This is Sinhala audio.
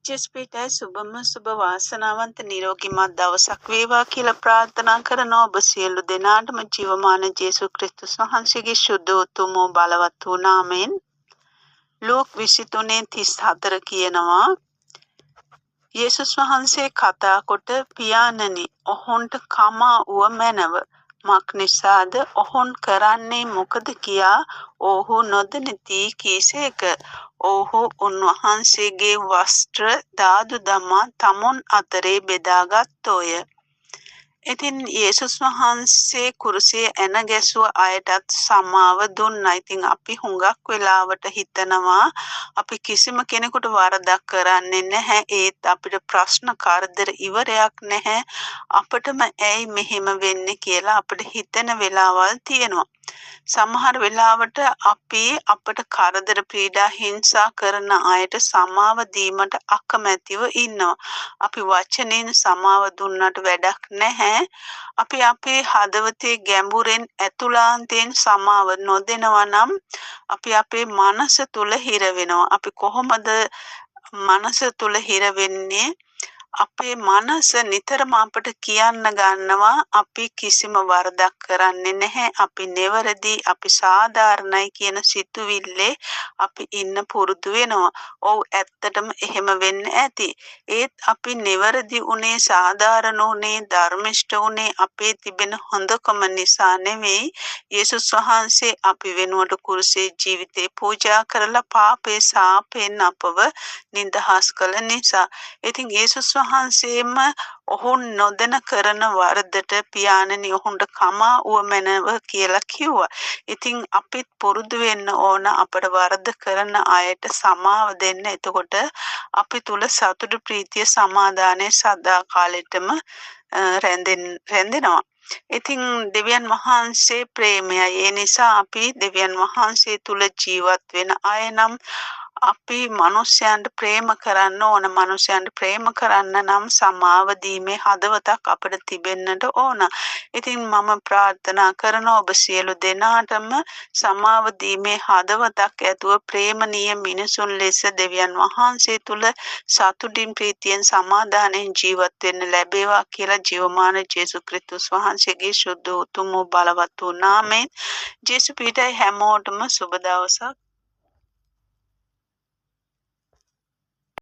ජෙස්පීටයි සුබම සුබ වාසනාවන්ත නිරෝගීමත් දවසක් වේවා කියලා ප්‍රාර්ථනා කරනවා. ඔබ සියලු දෙනාටම ජීවමාන ජේසුස් ක්‍රිස්තුස් වහන්සේගේ ශුද්ධ උතුම් වූ බලවත් වූ නාමයෙන් ලූක් 23:34 කියනවා. යේසුස් වහන්සේ කතා කොට පියාණනි ඔහුන්ට කමා වූ මැනව මක් නිසාද ඔහුන් කරන්නේ මොකද කියා ඔහු නොදනිති කීසේක. ඔහු උන්වහන්සේගේ වස්ත්‍ර දාදු දමා තමුන් අතරේ බෙදාගත්තෝය. ඉතින් යේසුස් වහන්සේ කුරුසියේ එන ගැසුව අයටත් සමාව දුන්නා. ඉතින් අපි හුඟක් වෙලාවට හිතනවා අපි කිසිම කෙනෙකුට වරදක් කරන්නේ නැහැ. ඒත් අපිට ප්‍රශ්න කරදර ඉවරයක් නැහැ. අපිටම ඇයි මෙහෙම වෙන්නේ කියලා අපිට හිතෙන වෙලාවල් තියෙනවා. සමහර වෙලාවට අපි අපට කරදර පීඩා හිංසා කරන අයට සමාව දීමට අකමැතිව ඉන්නවා. අපි වචනෙන් සමාව දුන්නට වැඩක් නැහැ. අපි අපේ හදවතේ ගැඹුරෙන් ඇතුළාන්තයෙන් සමාව නොදෙනවා නම් අපි අපේ මනස තුල හිර වෙනවා. අපි කොහොමද මනස තුල හිර වෙන්නේ? අපේ මනස නිතරම අපට කියන්න ගන්නවා අපි කිසිම වරදක් කරන්නේ නැහැ. අපි නෙවරදි, අපි සාධාරණයි කියන සිතුවිල්ලේ අපි ඉන්න පුරුදු වෙනවා. ඔව් ඇත්තටම එහෙම වෙන්න ඇති. ඒත් අපි නෙවරදි උනේ, සාධාරණ උනේ, ධර්මිෂ්ඨ උනේ අපේ තිබෙන හොඳකම නිසා නෙවෙයි. යේසුස් වහන්සේ අපි වෙනුවට කුරුසේ ජීවිතේ පූජා කරලා පාපේ සාපෙන් අපව නිදහස් කළ නිසා. ඉතින් යේසුස් වහන්සේම ඔහුන් නොදැන කරන වරදට පියාණනි ඔහුන්ට කමා උවමැනව කියලා කිව්වා. ඉතින් අපිත් පුරුදු වෙන්න ඕන අපට වරද කරන අයට සමාව දෙන්න. එතකොට අපි තුල සතුට, ප්‍රීතිය, සමාදානය සදා කාලෙටම රැඳෙනවා. ඉතින් දෙවියන් වහන්සේ ප්‍රේමයයි. ඒ නිසා අපි දෙවියන් වහන්සේ තුල ජීවත් වෙන අය නම් අපි මිනිස්යන්ට ප්‍රේම කරන්න ඕන. මිනිස්යන්ට ප්‍රේම කරන්න නම් සමාව දීමේ හදවතක් අපිට තිබෙන්නට ඕන. ඉතින් මම ප්‍රාර්ථනා කරනවා ඔබ සියලු දෙනාටම සමාව දීමේ හදවතක් ඇතුව ප්‍රේමණීය මිනිසුන් ලෙස දෙවියන් වහන්සේ තුල සතුටින්, ප්‍රීතියෙන්, සමාදානයෙන් ජීවත් වෙන්න ලැබේවා කියලා ජීවමාන ජේසුස් ක්‍රිස්තුස් වහන්සේගේ ශුද්ධ උතුම් බලවත් වූ නාමයෙන් ජේසුස් පිටයි හැමෝටම සුබ දවසක්